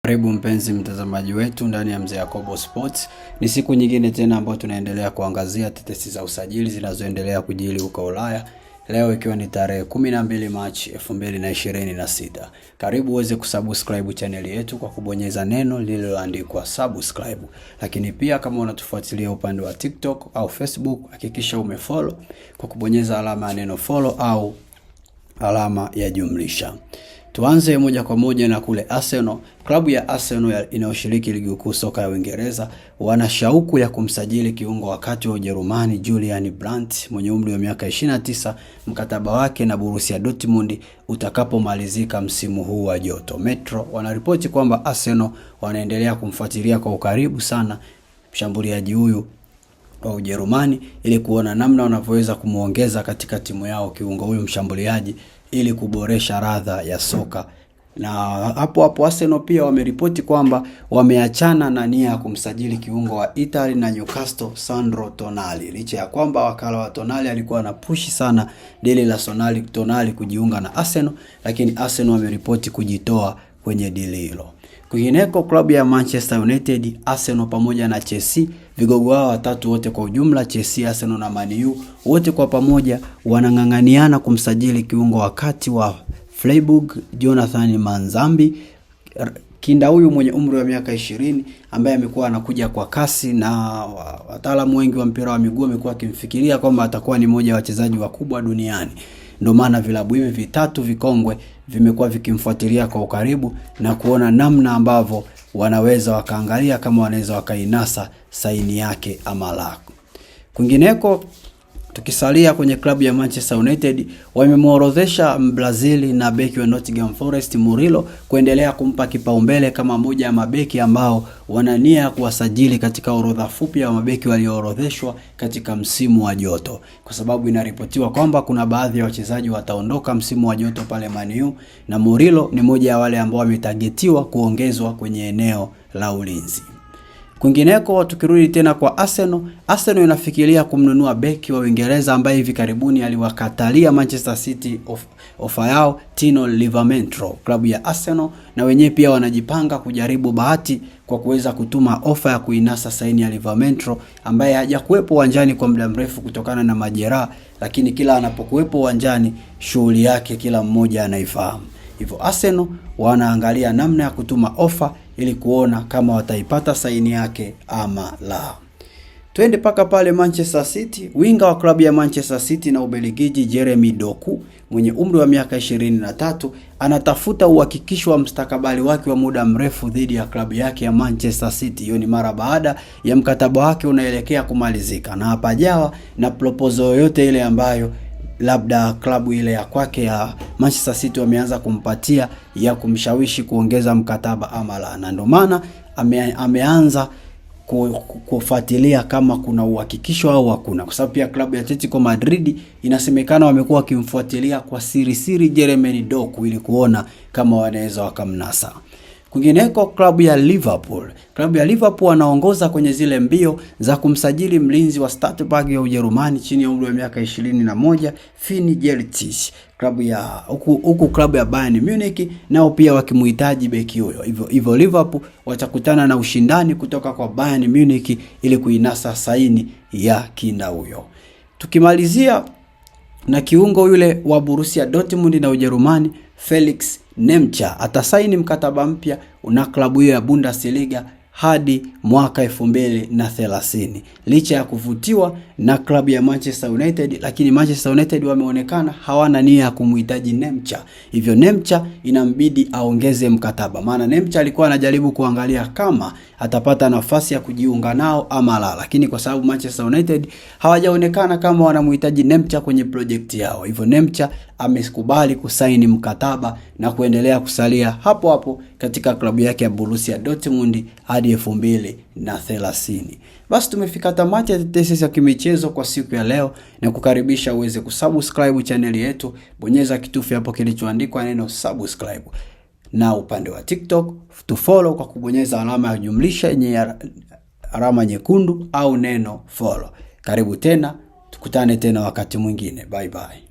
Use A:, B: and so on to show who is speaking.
A: Karibu mpenzi mtazamaji wetu ndani ya Mzee Yakobo Sports. Ni siku nyingine tena ambayo tunaendelea kuangazia tetesi za usajili zinazoendelea kujili huko Ulaya. Leo ikiwa ni tarehe 12 Machi 2026. Karibu uweze kusubscribe channel yetu kwa kubonyeza neno lililoandikwa subscribe. Lakini pia kama unatufuatilia upande wa TikTok au Facebook, hakikisha umefollow kwa kubonyeza alama ya neno follow au alama ya jumlisha. Tuanze moja kwa moja na kule Arsenal. Klabu ya Arsenal inayoshiriki ligi kuu soka ya Uingereza wana shauku ya kumsajili kiungo wakati wa Ujerumani Julian Brandt mwenye umri wa miaka 29, mkataba wake na Borussia Dortmund utakapomalizika msimu huu wa joto. Metro wanaripoti kwamba Arsenal wanaendelea kumfuatilia kwa ukaribu sana mshambuliaji huyu wa Ujerumani ili kuona namna wanavyoweza kumuongeza katika timu yao kiungo huyu mshambuliaji ili kuboresha ladha ya soka. Na hapo Arsenal pia wameripoti kwamba wameachana na nia ya kumsajili kiungo wa Italy na Newcastle Sandro Tonali. Licha ya kwamba wakala wa Tonali alikuwa anapushi sana dili la Tonali kujiunga na Arsenal, lakini Arsenal wameripoti kujitoa kwenye dili hilo. Kwingineko, klabu ya Manchester United, Arsenal pamoja na Chelsea, vigogo hao watatu wote kwa ujumla, Chelsea, Arsenal na Man U, wote kwa pamoja wanang'ang'aniana kumsajili kiungo wakati wa Freiburg Jonathan Manzambi. Kinda huyu mwenye umri wa miaka 20 ambaye amekuwa anakuja kwa kasi na wataalamu wengi wa mpira wa miguu wamekuwa kimfikiria kwamba atakuwa ni mmoja wa wachezaji wakubwa duniani. Ndio maana vilabu hivi vitatu vikongwe vimekuwa vikimfuatilia kwa ukaribu na kuona namna ambavyo wanaweza wakaangalia kama wanaweza wakainasa saini yake ama la. Kwingineko, tukisalia kwenye klabu ya Manchester United, wamemuorodhesha Brazil na beki wa Nottingham Forest Murillo kuendelea kumpa kipaumbele kama moja ya mabeki ambao wana nia ya kuwasajili katika orodha fupi ya mabeki walioorodheshwa katika msimu wa joto, kwa sababu inaripotiwa kwamba kuna baadhi ya wachezaji wataondoka msimu wa joto pale Man U, na Murillo ni moja ya wale ambao wametagetiwa kuongezwa kwenye eneo la ulinzi. Kwingineko, tukirudi tena kwa Arsenal inafikiria kumnunua beki wa Uingereza ambaye hivi karibuni aliwakatalia Manchester City ofa yao, Tino Livramento. Klabu ya Arsenal na wenyewe pia wanajipanga kujaribu bahati kwa kuweza kutuma ofa ya kuinasa saini ya Livramento ambaye hajakuwepo uwanjani kwa muda mrefu kutokana na majeraha, lakini kila anapokuwepo uwanjani shughuli yake kila mmoja anaifahamu. Hivyo Arsenal wanaangalia namna ya kutuma ofa ili kuona kama wataipata saini yake ama la. Twende paka pale Manchester City. Winga wa klabu ya Manchester City na Ubelgiji Jeremy Doku mwenye umri wa miaka 23 anatafuta uhakikisho wa mustakabali wake wa muda mrefu dhidi ya klabu yake ya Manchester City. Hiyo ni mara baada ya mkataba wake unaelekea kumalizika na hapajawa na proposal yoyote ile ambayo labda klabu ile ya kwake ya Manchester City wameanza kumpatia ya kumshawishi kuongeza mkataba ama la. Na ndio maana ameanza kufuatilia kama kuna uhakikisho au hakuna, kwa sababu pia klabu ya Atletico Madrid inasemekana wamekuwa wakimfuatilia kwa siri Jeremy Doku ili kuona kama wanaweza wakamnasa. Kwingineko, klabu ya Liverpool wanaongoza kwenye zile mbio za kumsajili mlinzi wa Stuttgart ya Ujerumani chini ya umri wa miaka 21 Finn Geltich. Klabu ya Bayern Munich nao pia wakimuhitaji beki huyo. Hivyo Liverpool watakutana na ushindani kutoka kwa Bayern Munich ili kuinasa saini ya kinda huyo. Tukimalizia na kiungo yule wa Borussia Dortmund na Ujerumani Felix Nemcha atasaini mkataba mpya na klabu hiyo ya Bundesliga hadi mwaka 2030. Licha ya kuvutiwa na klabu ya Manchester United, lakini Manchester United wameonekana hawana nia ya kumhitaji Nemcha. Hivyo Nemcha inambidi aongeze mkataba. Maana Nemcha alikuwa anajaribu kuangalia kama atapata nafasi ya kujiunga nao ama la, lakini kwa sababu Manchester United hawajaonekana kama wanamhitaji Nemcha kwenye project yao, hivyo Nemcha amekubali kusaini mkataba na kuendelea kusalia hapo katika klabu yake ya Borussia Dortmund hadi 2030. Basi tumefika tamati ya tetesi za kimichezo kwa siku ya leo, na kukaribisha uweze kusubscribe channel yetu. Bonyeza kitufe hapo kilichoandikwa neno subscribe, na upande wa TikTok tufollow kwa kubonyeza alama ya jumlisha yenye alama nyekundu au neno follow. Karibu tena, tukutane tena wakati mwingine. Bye bye.